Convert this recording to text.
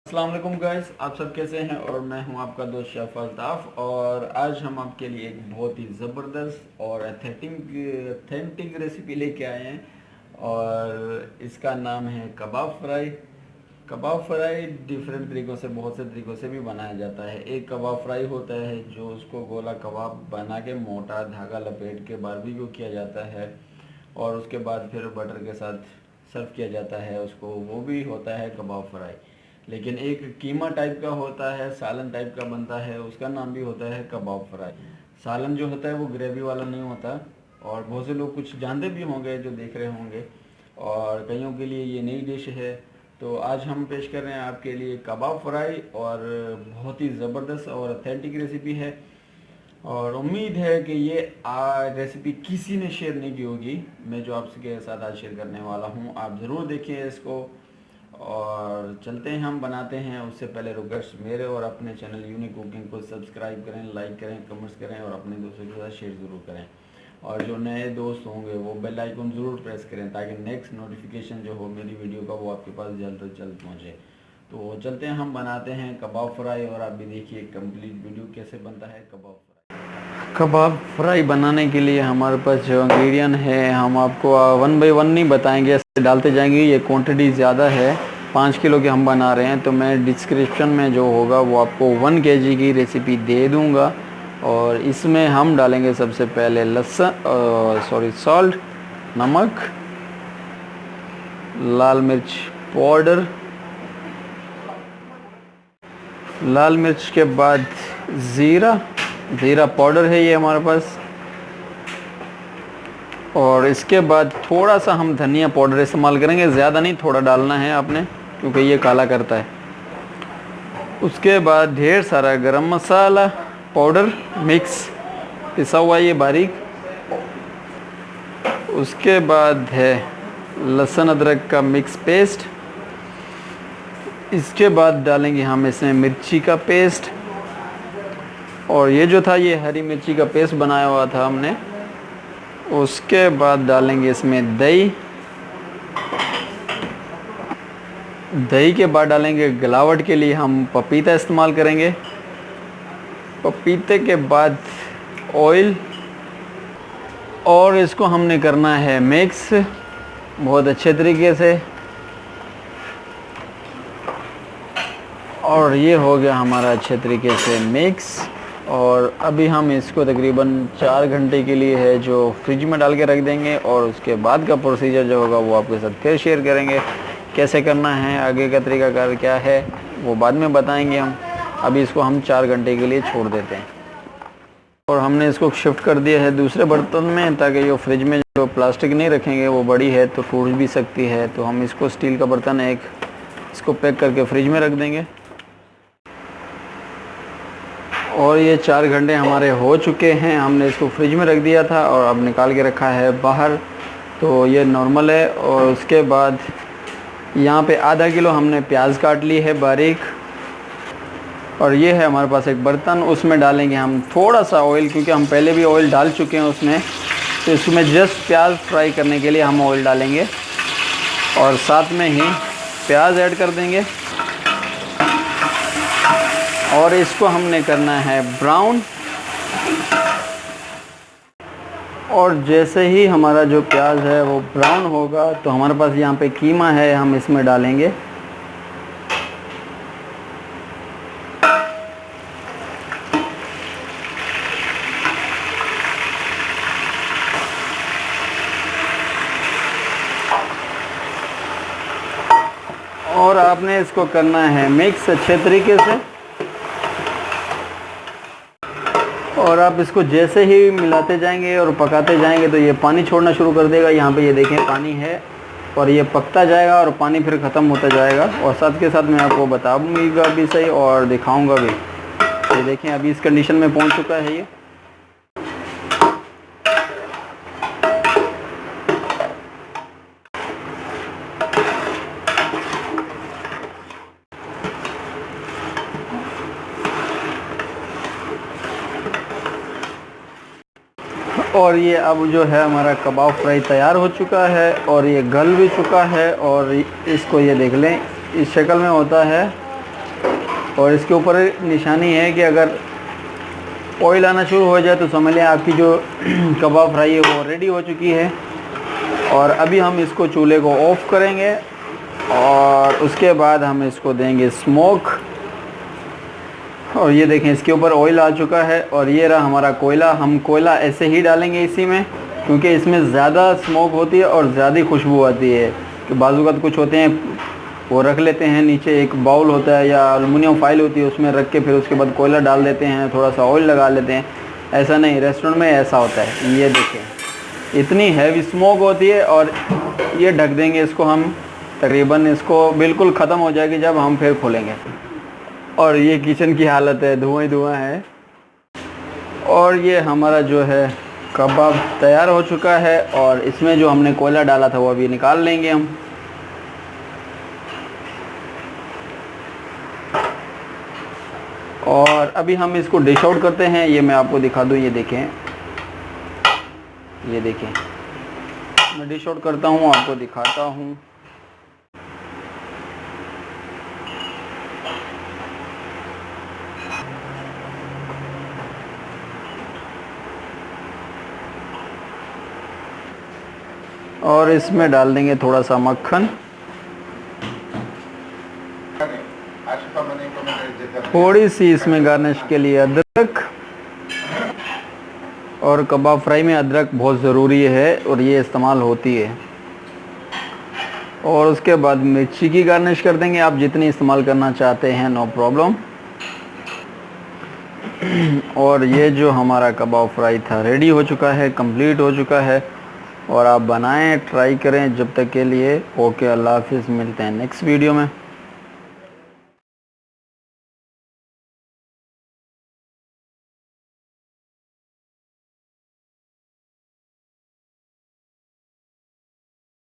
अस्सलाम वालेकुम गाइस, आप सब कैसे हैं। और मैं हूं आपका दोस्त शेफ अल्ताफ़। और आज हम आपके लिए एक बहुत ही ज़बरदस्त और अथेंटिक रेसिपी लेके आए हैं और इसका नाम है कबाब फ्राई। कबाब फ्राई डिफरेंट तरीक़ों से, बहुत से तरीक़ों से भी बनाया जाता है। एक कबाब फ्राई होता है जो उसको गोला कबाब बना के मोटा धागा लपेट के बारबेक्यू किया जाता है और उसके बाद फिर बटर के साथ सर्व किया जाता है उसको, वो भी होता है कबाब फ्राई। लेकिन एक कीमा टाइप का होता है, सालन टाइप का बनता है, उसका नाम भी होता है कबाब फ्राई। सालन जो होता है वो ग्रेवी वाला नहीं होता और बहुत से लोग कुछ जानते भी होंगे जो देख रहे होंगे, और कईयों के लिए ये नई डिश है। तो आज हम पेश कर रहे हैं आपके लिए कबाब फ्राई और बहुत ही ज़बरदस्त और अथेंटिक रेसिपी है। और उम्मीद है कि ये रेसिपी किसी ने शेयर नहीं की होगी, मैं जो आपके साथ आज शेयर करने वाला हूँ। आप ज़रूर देखिए इसको और चलते हैं, हम बनाते हैं। उससे पहले रिक्वेस्ट मेरे और अपने चैनल यूनिक कुकिंग को सब्सक्राइब करें, लाइक करें, कमेंट्स करें और अपने दोस्तों के साथ शेयर ज़रूर करें। और जो नए दोस्त होंगे वो बेल आइकन ज़रूर प्रेस करें ताकि नेक्स्ट नोटिफिकेशन जो हो मेरी वीडियो का वो आपके पास जल्द से जल्द पहुँचे। तो चलते हैं, हम बनाते हैं कबाब फ्राई और आप भी देखिए कंप्लीट वीडियो कैसे बनता है कबाब फ्राई। कबाब फ्राई बनाने के लिए हमारे पास जो इंग्रेडिएंट है हम आपको वन बाय वन नहीं बताएंगे, ऐसे डालते जाएंगे। ये क्वांटिटी ज़्यादा है, 5 किलो के हम बना रहे हैं, तो मैं डिस्क्रिप्शन में जो होगा वो आपको 1 केजी की रेसिपी दे दूंगा। और इसमें हम डालेंगे सबसे पहले लहसुन सॉल्ट, नमक, लाल मिर्च पाउडर, लाल मिर्च के बाद ज़ीरा पाउडर है ये हमारे पास। और इसके बाद थोड़ा सा हम धनिया पाउडर इस्तेमाल करेंगे, ज़्यादा नहीं, थोड़ा डालना है आपने क्योंकि ये काला करता है। उसके बाद ढेर सारा गरम मसाला पाउडर मिक्स पिसा हुआ ये बारीक। उसके बाद है लहसुन अदरक का मिक्स पेस्ट। इसके बाद डालेंगे हम इसमें मिर्ची का पेस्ट, और ये जो था ये हरी मिर्ची का पेस्ट बनाया हुआ था हमने। उसके बाद डालेंगे इसमें दही के बाद डालेंगे गलावट के लिए हम पपीता इस्तेमाल करेंगे। पपीते के बाद ऑयल, और इसको हमने करना है मिक्स बहुत अच्छे तरीके से। और ये हो गया हमारा अच्छे तरीके से मिक्स। और अभी हम इसको तकरीबन 4 घंटे के लिए है जो फ्रिज में डाल के रख देंगे, और उसके बाद का प्रोसीजर जो होगा वो आपके साथ फिर शेयर करेंगे। कैसे करना है, आगे का तरीकाकार क्या है वो बाद में बताएंगे हम। अभी इसको हम 4 घंटे के लिए छोड़ देते हैं। और हमने इसको शिफ्ट कर दिया है दूसरे बर्तन में, ताकि जो फ्रिज में जो प्लास्टिक नहीं रखेंगे वो बड़ी है तो टूट भी सकती है, तो हम इसको स्टील का बर्तन एक इसको पैक करके फ्रिज में रख देंगे। और ये 4 घंटे हमारे हो चुके हैं, हमने इसको फ्रिज में रख दिया था और अब निकाल के रखा है बाहर, तो ये नॉर्मल है। और उसके बाद यहाँ पे आधा किलो हमने प्याज काट ली है बारीक। और ये है हमारे पास एक बर्तन, उसमें डालेंगे हम थोड़ा सा ऑयल, क्योंकि हम पहले भी ऑयल डाल चुके हैं उसमें, तो इसमें जस्ट प्याज फ्राई करने के लिए हम ऑयल डालेंगे और साथ में ही प्याज ऐड कर देंगे। और इसको हमने करना है ब्राउन। और जैसे ही हमारा जो प्याज है वो ब्राउन होगा तो हमारे पास यहाँ पे कीमा है, हम इसमें डालेंगे। और आपने इसको करना है मिक्स अच्छे तरीके से। और आप इसको जैसे ही मिलाते जाएंगे और पकाते जाएंगे तो ये पानी छोड़ना शुरू कर देगा। यहाँ पे ये देखें पानी है, और ये पकता जाएगा और पानी फिर ख़त्म होता जाएगा। और साथ के साथ मैं आपको बताऊँगा भी सही और दिखाऊँगा भी। ये देखें अभी इस कंडीशन में पहुँच चुका है ये। और ये अब जो है हमारा कबाब फ्राई तैयार हो चुका है और ये गल भी चुका है। और इसको ये देख लें, इस शक्ल में होता है और इसके ऊपर निशानी है कि अगर ऑयल आना शुरू हो जाए तो समझ लें आपकी जो कबाब फ्राई है वो रेडी हो चुकी है। और अभी हम इसको चूल्हे को ऑफ़ करेंगे और उसके बाद हम इसको देंगे स्मोक। और ये देखें इसके ऊपर ऑयल आ चुका है और ये रहा हमारा कोयला। हम कोयला ऐसे ही डालेंगे इसी में, क्योंकि इसमें ज़्यादा स्मोक होती है और ज़्यादा खुशबू आती है। कि बाज़ूक़ात कुछ होते हैं वो रख लेते हैं, नीचे एक बाउल होता है या एलुमिनियम फाइल होती है उसमें रख के फिर उसके बाद कोयला डाल देते हैं, थोड़ा सा ऑयल लगा लेते हैं। ऐसा नहीं, रेस्टोरेंट में ऐसा होता है। ये देखें इतनी हैवी स्मोक होती है और ये ढक देंगे इसको हम, तकरीबन इसको बिल्कुल ख़त्म हो जाएगी जब हम फिर खोलेंगे। और ये किचन की हालत है, धुआं ही धुआं है। और ये हमारा जो है कबाब तैयार हो चुका है और इसमें जो हमने कोयला डाला था वो अभी निकाल लेंगे हम। और अभी हम इसको डिश आउट करते हैं। ये मैं आपको दिखा दूँ, ये देखें, ये देखें, मैं डिश आउट करता हूँ, आपको दिखाता हूँ। और इसमें डाल देंगे थोड़ा सा मक्खन, थोड़ी सी इसमें गार्निश के लिए अदरक। और कबाब फ्राई में अदरक बहुत ज़रूरी है और ये इस्तेमाल होती है। और उसके बाद मिर्ची की गार्निश कर देंगे, आप जितनी इस्तेमाल करना चाहते हैं, नो प्रॉब्लम। और ये जो हमारा कबाब फ्राई था रेडी हो चुका है, कंप्लीट हो चुका है। और आप बनाएं, ट्राई करें। जब तक के लिए ओके, अल्लाह हाफिज़, मिलते हैं नेक्स्ट वीडियो में।